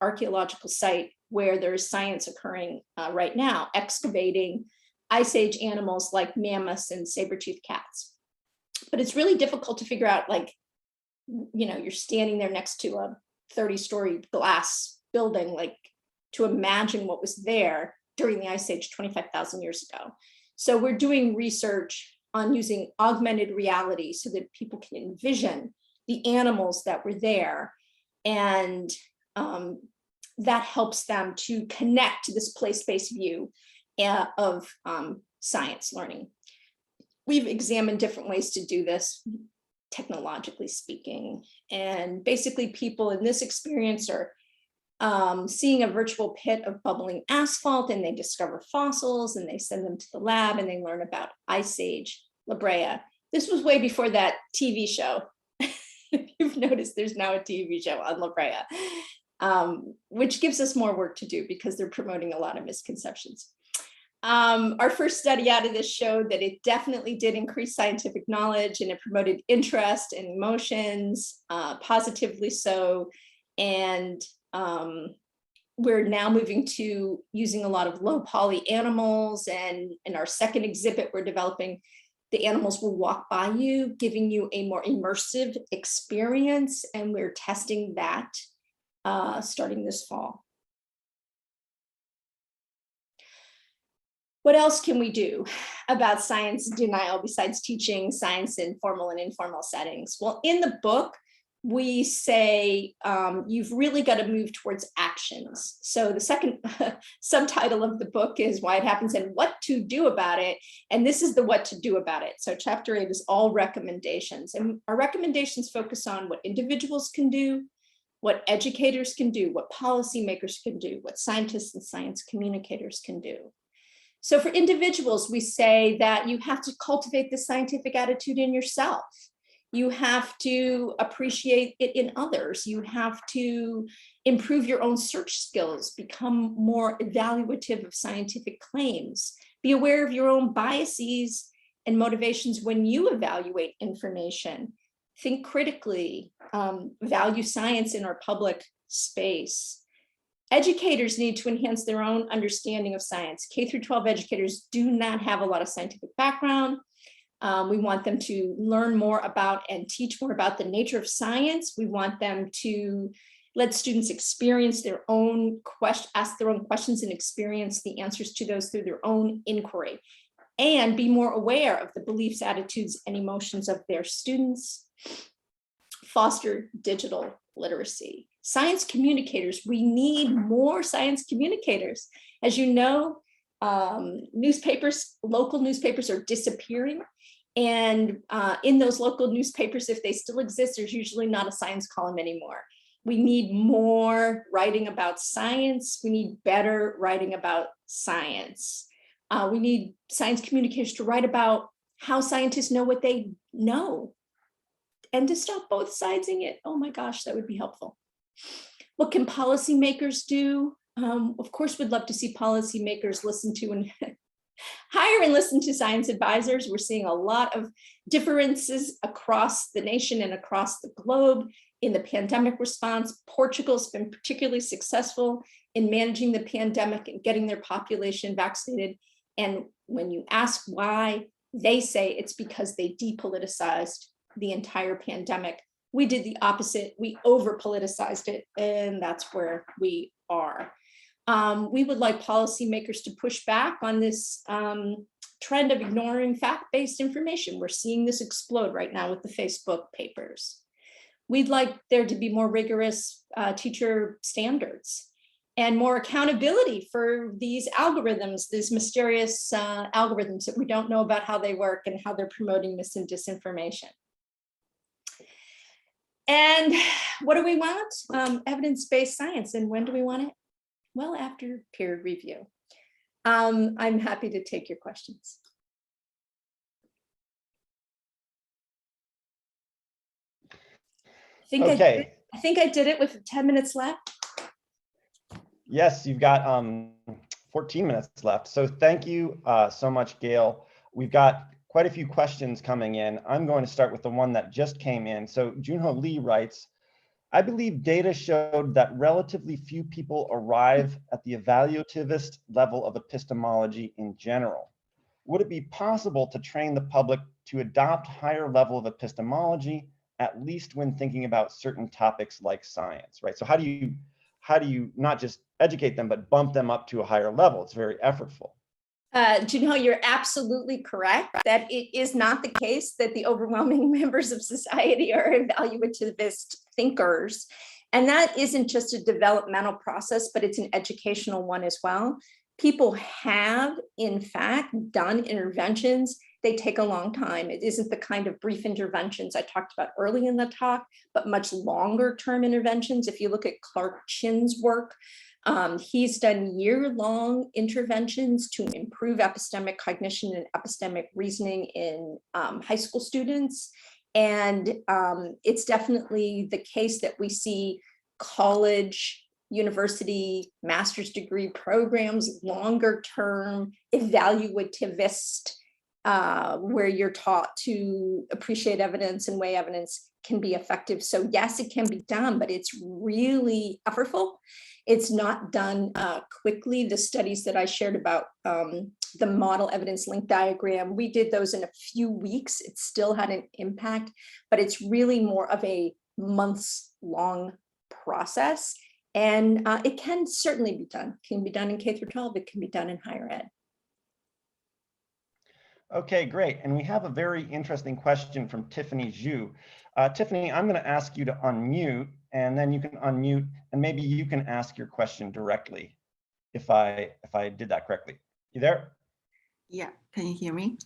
archaeological site where there's science occurring right now, excavating Ice Age animals like mammoths and saber-toothed cats. But it's really difficult to figure out, you're standing there next to a 30-story glass building, to imagine what was there during the Ice Age 25,000 years ago. So we're doing research on using augmented reality so that people can envision the animals that were there, and that helps them to connect to this place-based view of science learning. We've examined different ways to do this, technologically speaking, and basically people in this experience are seeing a virtual pit of bubbling asphalt, and they discover fossils, and they send them to the lab, and they learn about Ice Age La Brea. This was way before that TV show. If you've noticed, there's now a TV show on La Brea, which gives us more work to do because they're promoting a lot of misconceptions. Our first study out of this showed that it definitely did increase scientific knowledge, and it promoted interest and emotions, positively so. And we're now moving to using a lot of low poly animals. And in our second exhibit, we're developing the animals will walk by you, giving you a more immersive experience. And we're testing that starting this fall. What else can we do about science denial besides teaching science in formal and informal settings? Well, in the book, we say you've really got to move towards actions. So the second subtitle of the book is Why It Happens and What to Do About It. And this is the what to do about it. So chapter 8 is all recommendations. And our recommendations focus on what individuals can do, what educators can do, what policymakers can do, what scientists and science communicators can do. So for individuals, we say that you have to cultivate the scientific attitude in yourself. You have to appreciate it in others. You have to improve your own search skills, become more evaluative of scientific claims, be aware of your own biases and motivations when you evaluate information. Think critically, value science in our public space. Educators need to enhance their own understanding of science. K through 12 educators do not have a lot of scientific background. We want them to learn more about and teach more about the nature of science. We want them to let students experience their own ask their own questions and experience the answers to those through their own inquiry, and be more aware of the beliefs, attitudes, and emotions of their students. Foster digital literacy. Science communicators, we need more science communicators. As you know, newspapers, local newspapers are disappearing. And in those local newspapers, if they still exist, there's usually not a science column anymore. We need more writing about science. We need better writing about science. We need science communicators to write about how scientists know what they know, and to stop both sidesing it. Oh my gosh, that would be helpful. What can policymakers do? Of course, we'd love to see policymakers listen to and hire and listen to science advisors. We're seeing a lot of differences across the nation and across the globe in the pandemic response. Portugal's been particularly successful in managing the pandemic and getting their population vaccinated. And when you ask why, they say it's because they depoliticized the entire pandemic. We did the opposite. We over-politicized it, and that's where we are. We would like policymakers to push back on this trend of ignoring fact-based information. We're seeing this explode right now with the Facebook papers. We'd like there to be more rigorous teacher standards and more accountability for these algorithms, these mysterious algorithms that we don't know about how they work and how they're promoting mis and disinformation. And what do we want? Evidence-based science. And when do we want it? Well, after peer review. I'm happy to take your questions. I think I did it with 10 minutes left. Yes, you've got 14 minutes left. So thank you so much, Gail. We've got quite a few questions coming in. I'm going to start with the one that just came in. So Junho Lee writes, I believe data showed that relatively few people arrive at the evaluativist level of epistemology in general. Would it be possible to train the public to adopt higher level of epistemology, at least when thinking about certain topics like science, right? So how do you not just educate them, but bump them up to a higher level? It's very effortful. Junho, you're absolutely correct that it is not the case that the overwhelming members of society are evaluativist thinkers. And that isn't just a developmental process, but it's an educational one as well. People have, in fact, done interventions. They take a long time. It isn't the kind of brief interventions I talked about early in the talk, but much longer term interventions. If you look at Clark Chin's work, he's done year-long interventions to improve epistemic cognition and epistemic reasoning in high school students. And it's definitely the case that we see college, university, master's degree programs, longer term evaluativist, where you're taught to appreciate evidence and weigh evidence can be effective. So yes, it can be done, but it's really effortful. It's not done quickly. The studies that I shared about the model evidence link diagram, we did those in a few weeks. It still had an impact, but it's really more of a months-long process. And it can certainly be done. It can be done in K through 12. It can be done in higher ed. Okay, great. And we have a very interesting question from Tiffany Zhu. Tiffany, I'm going to ask you to unmute, and then you can unmute, and maybe you can ask your question directly if I did that correctly. You there? Yeah, can you hear me?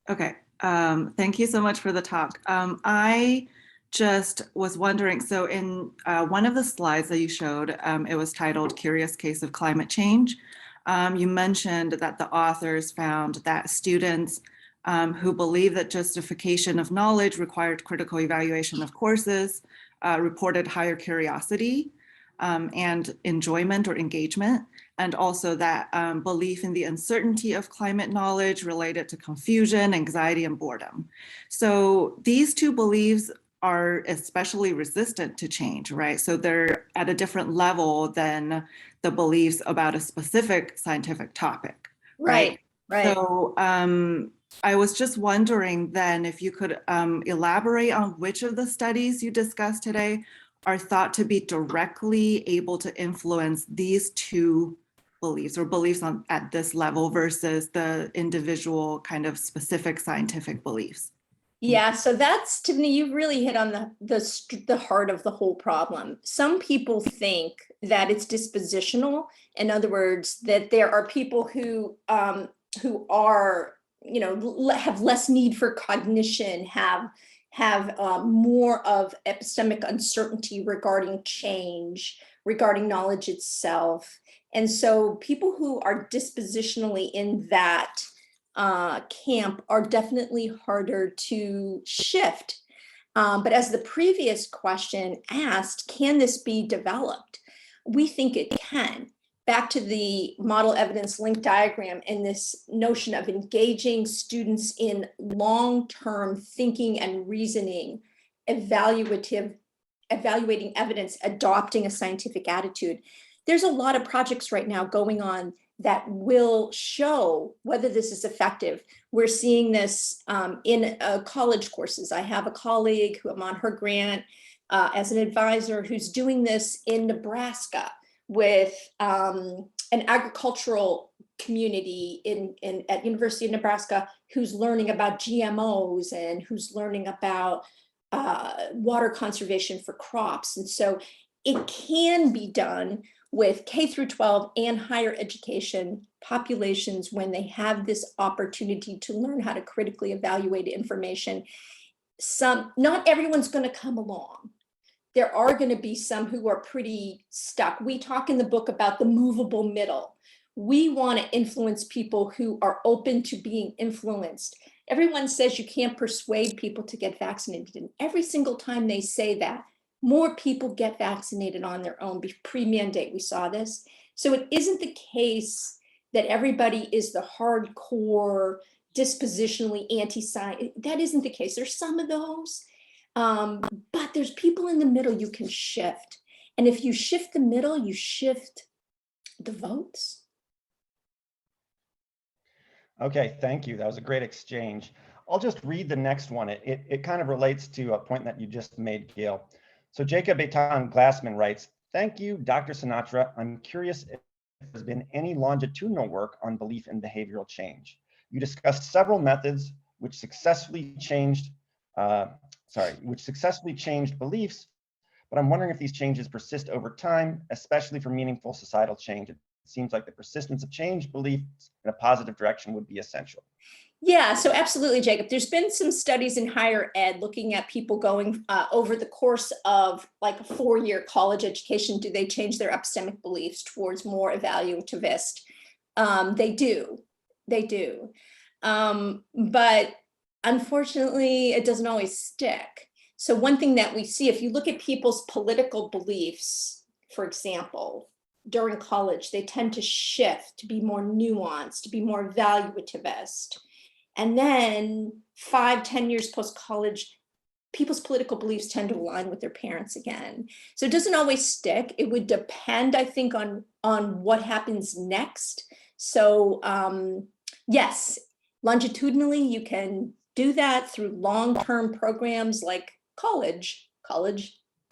Okay, thank you so much for the talk. I just was wondering, so in one of the slides that you showed, it was titled Curious Case of Climate Change. You mentioned that the authors found that students who believe that justification of knowledge required critical evaluation of courses reported higher curiosity and enjoyment or engagement, and also that belief in the uncertainty of climate knowledge related to confusion, anxiety, and boredom. So these two beliefs are especially resistant to change, right? So they're at a different level than the beliefs about a specific scientific topic, right? Right. So I was just wondering then if you could elaborate on which of the studies you discussed today are thought to be directly able to influence these two beliefs or beliefs at this level versus the individual kind of specific scientific beliefs. Yeah, so that's, Tiffany, you really hit on the heart of the whole problem. Some people think that it's dispositional. In other words, that there are people who are, have less need for cognition, have more of epistemic uncertainty regarding change, regarding knowledge itself. And so people who are dispositionally in that camp are definitely harder to shift. But as the previous question asked, can this be developed? We think it can. Back to the model evidence link diagram and this notion of engaging students in long-term thinking and reasoning, evaluating evidence, adopting a scientific attitude. There's a lot of projects right now going on that will show whether this is effective. We're seeing this in college courses. I have a colleague who I'm on her grant as an advisor who's doing this in Nebraska with an agricultural community at University of Nebraska who's learning about GMOs and who's learning about water conservation for crops. And so it can be done with K through 12 and higher education populations when they have this opportunity to learn how to critically evaluate information. Not everyone's going to come along. There are going to be some who are pretty stuck. We talk in the book about the movable middle. We want to influence people who are open to being influenced. Everyone says you can't persuade people to get vaccinated, and every single time they say that, more people get vaccinated on their own. Pre-mandate, we saw this. So it isn't the case that everybody is the hardcore, dispositionally anti-science. That isn't the case. There's some of those, but there's people in the middle you can shift. And if you shift the middle, you shift the votes. Okay, thank you. That was a great exchange. I'll just read the next one. It kind of relates to a point that you just made, Gale. So Jacob Eitan Glassman writes, thank you, Dr. Sinatra. I'm curious if there's been any longitudinal work on belief in behavioral change. You discussed several methods which successfully changed beliefs, but I'm wondering if these changes persist over time, especially for meaningful societal change. It seems like the persistence of change beliefs in a positive direction would be essential. Yeah, so absolutely, Jacob. There's been some studies in higher ed looking at people going over the course of like a 4-year college education. Do they change their epistemic beliefs towards more evaluativist? They do. But unfortunately, it doesn't always stick. So one thing that we see, if you look at people's political beliefs, for example, during college, they tend to shift to be more nuanced, to be more evaluativist. And then 5-10 years post-college, people's political beliefs tend to align with their parents again. So it doesn't always stick. It would depend, I think, on what happens next. So yes, longitudinally, you can do that through long-term programs like college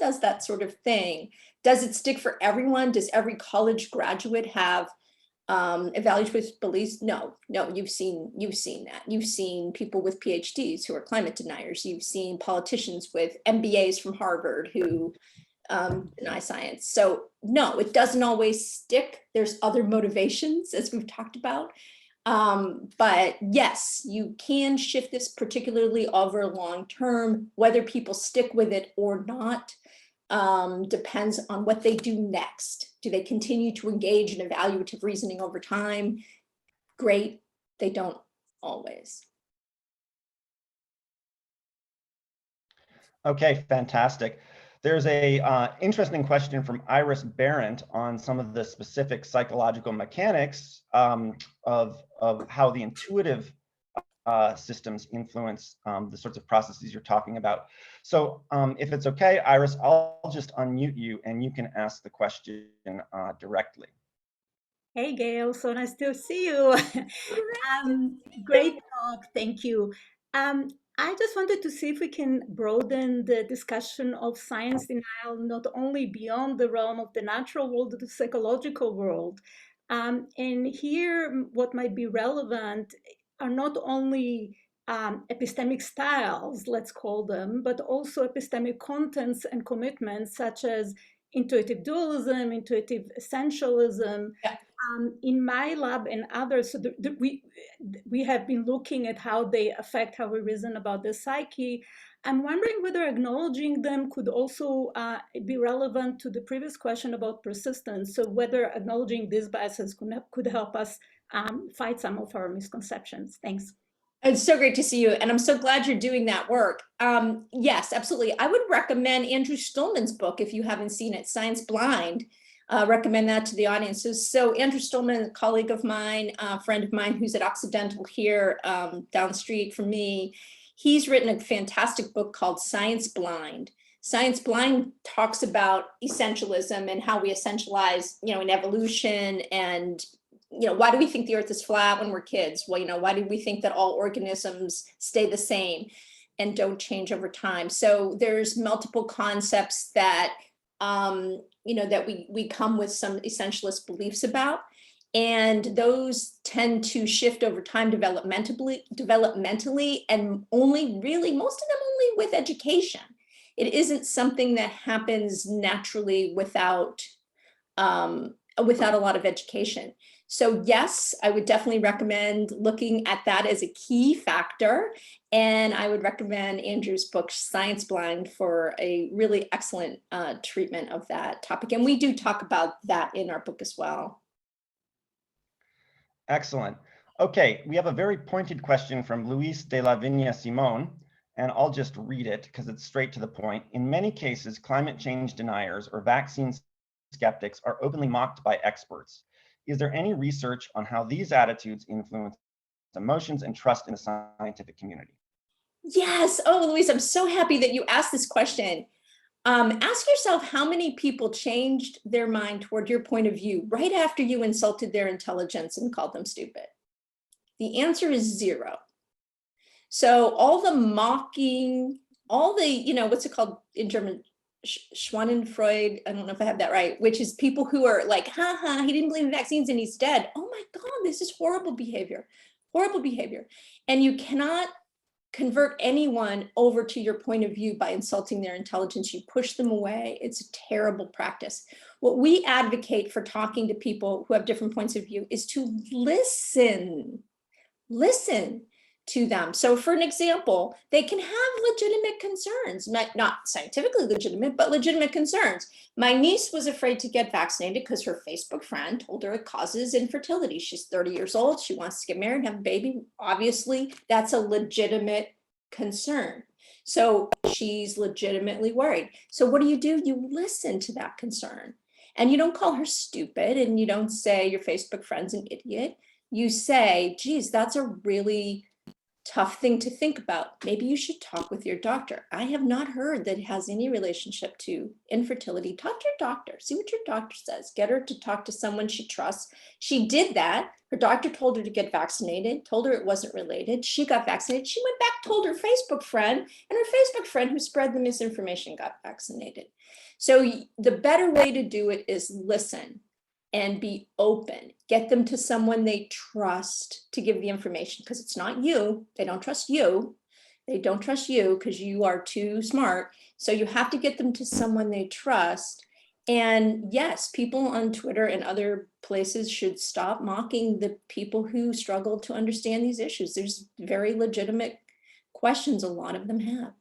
does that sort of thing. Does it stick for everyone? Does every college graduate have evaluative beliefs? No, you've seen that. You've seen people with PhDs who are climate deniers. You've seen politicians with MBAs from Harvard who deny science. So no, it doesn't always stick. There's other motivations, as we've talked about. But yes, you can shift this, particularly over long term. Whether people stick with it or not depends on what they do next. Do they continue to engage in evaluative reasoning over time? Great. They don't always. Okay, fantastic. There's a interesting question from Iris Barrett on some of the specific psychological mechanics of how the intuitive systems influence the sorts of processes you're talking about. So if it's okay, Iris, I'll just unmute you and you can ask the question directly. Hey, Gale, so nice to see you. Great talk, thank you. I just wanted to see if we can broaden the discussion of science denial, not only beyond the realm of the natural world, but the psychological world. And here, what might be relevant are not only epistemic styles, let's call them, but also epistemic contents and commitments, such as intuitive dualism, intuitive essentialism. Yeah. In my lab and others, so we have been looking at how they affect how we reason about the psyche. I'm wondering whether acknowledging them could also be relevant to the previous question about persistence. So whether acknowledging these biases could help us fight some of our misconceptions. Thanks. It's so great to see you. And I'm so glad you're doing that work. Yes, absolutely. I would recommend Andrew Stolman's book, if you haven't seen it, Science Blind. Recommend that to the audience. So Andrew Stolman, a colleague of mine, a friend of mine who's at Occidental here down the street from me, he's written a fantastic book called Science Blind. Science Blind talks about essentialism and how we essentialize, in evolution, and why do we think the earth is flat when we're kids? Well, why do we think that all organisms stay the same and don't change over time? So there's multiple concepts that that we come with some essentialist beliefs about, and those tend to shift over time developmentally, and most of them only with education. It isn't something that happens naturally without a lot of education. So yes, I would definitely recommend looking at that as a key factor. And I would recommend Andrew's book, Science Blind, for a really excellent treatment of that topic. And we do talk about that in our book as well. Excellent. Okay, we have a very pointed question from Luis de la Viña Simón, and I'll just read it because it's straight to the point. In many cases, climate change deniers or vaccine skeptics are openly mocked by experts. Is there any research on how these attitudes influence emotions and trust in the scientific community? Yes. Oh, Luis, I'm so happy that you asked this question. Ask yourself how many people changed their mind toward your point of view right after you insulted their intelligence and called them stupid. The answer is 0. So all the mocking, all the, what's it called in German? Schadenfreude, I don't know if I have that right, which is people who are like, he didn't believe in vaccines and he's dead. Oh my God, this is horrible behavior. And you cannot convert anyone over to your point of view by insulting their intelligence. You push them away. It's a terrible practice. What we advocate for talking to people who have different points of view is to listen to them. So for an example, they can have legitimate concerns, not scientifically legitimate, but legitimate concerns. My niece was afraid to get vaccinated because her Facebook friend told her it causes infertility. She's 30 years old. She wants to get married and have a baby. Obviously, that's a legitimate concern. So she's legitimately worried. So what do? You listen to that concern. And you don't call her stupid, and you don't say your Facebook friend's an idiot. You say, geez, that's a really tough thing to think about. Maybe you should talk with your doctor. I have not heard that it has any relationship to infertility. Talk to your doctor, see what your doctor says. Get her to talk to someone she trusts. She did that. Her doctor told her to get vaccinated, told her it wasn't related. She got vaccinated. She went back, told her Facebook friend, and her Facebook friend who spread the misinformation got vaccinated. So the better way to do it is listen and be open. Get them to someone they trust to give the information, because it's not you. They don't trust you. They don't trust you because you are too smart. So you have to get them to someone they trust. And yes, people on Twitter and other places should stop mocking the people who struggle to understand these issues. There's very legitimate questions a lot of them have.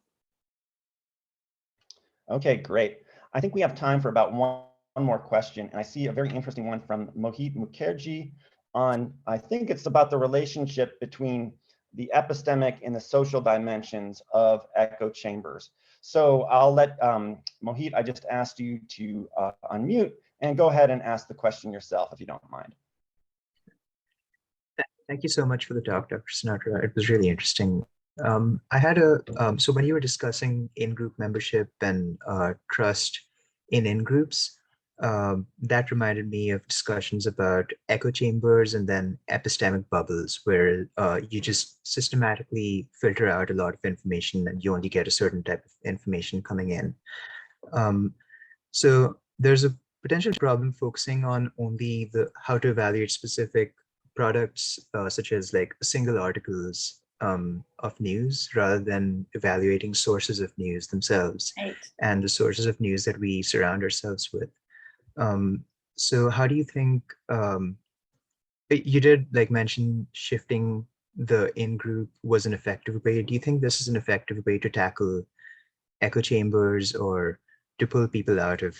Okay, great. I think we have time for about one more question, and I see a very interesting one from Mohit Mukherjee on, I think it's about the relationship between the epistemic and the social dimensions of echo chambers. So I'll let Mohit, I just asked you to unmute and go ahead and ask the question yourself, if you don't mind. Thank you so much for the talk, Dr. Sinatra. It was really interesting. I had so when you were discussing in-group membership and trust in groups, that reminded me of discussions about echo chambers and then epistemic bubbles, where you just systematically filter out a lot of information and you only get a certain type of information coming in. So there's a potential problem focusing on only how to evaluate specific products, such as like single articles of news, rather than evaluating sources of news themselves, Right. and the sources of news that we surround ourselves with. So how do you think, you did like mention shifting the in-group was an effective way. Do you think this is an effective way to tackle echo chambers, or to pull people out of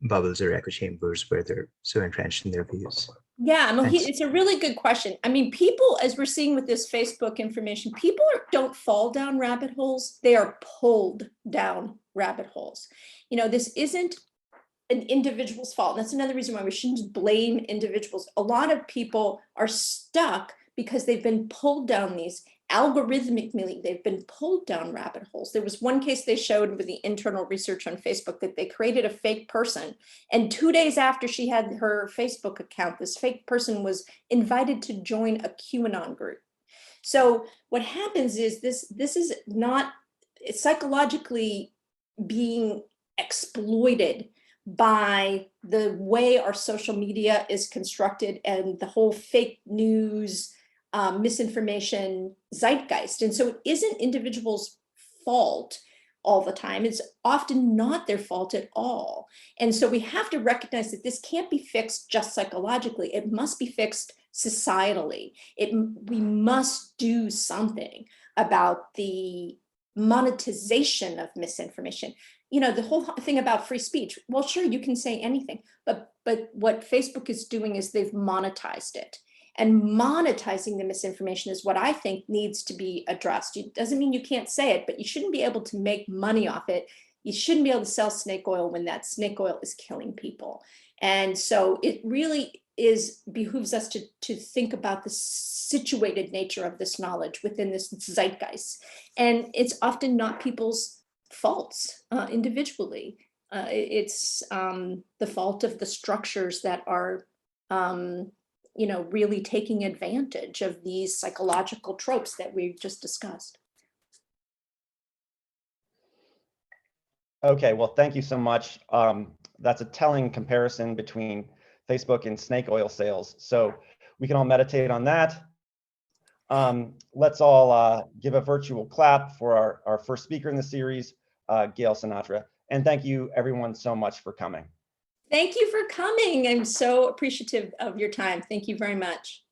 bubbles or echo chambers where they're so entrenched in their views? Yeah, Thanks. it's a really good question. I mean, people, as we're seeing with this Facebook information, people don't fall down rabbit holes. They are pulled down rabbit holes. You know, this isn't an individual's fault. That's another reason why we shouldn't blame individuals. A lot of people are stuck because they've been pulled down these algorithmically, they've been pulled down rabbit holes. There was one case they showed with the internal research on Facebook that they created a fake person. And 2 days after she had her Facebook account, this fake person was invited to join a QAnon group. So what happens is this is not, it's psychologically being exploited by the way our social media is constructed and the whole fake news, misinformation zeitgeist. And so it isn't individuals' fault all the time. It's often not their fault at all. And so we have to recognize that this can't be fixed just psychologically. It must be fixed societally. We must do something about the monetization of misinformation. You know, the whole thing about free speech. Well, sure, you can say anything, but what Facebook is doing is they've monetized it. And monetizing the misinformation is what I think needs to be addressed. It doesn't mean you can't say it, but you shouldn't be able to make money off it. You shouldn't be able to sell snake oil when that snake oil is killing people. And so it really behooves us to think about the situated nature of this knowledge within this zeitgeist. And it's often not people's faults individually. It's the fault of the structures that are you know, really taking advantage of these psychological tropes that we've just discussed. Okay, well, thank you so much. That's a telling comparison between Facebook and snake oil sales. So we can all meditate on that. Let's all give a virtual clap for our first speaker in the series, Gale Sinatra. And thank you everyone so much for coming. Thank you for coming. I'm so appreciative of your time. Thank you very much.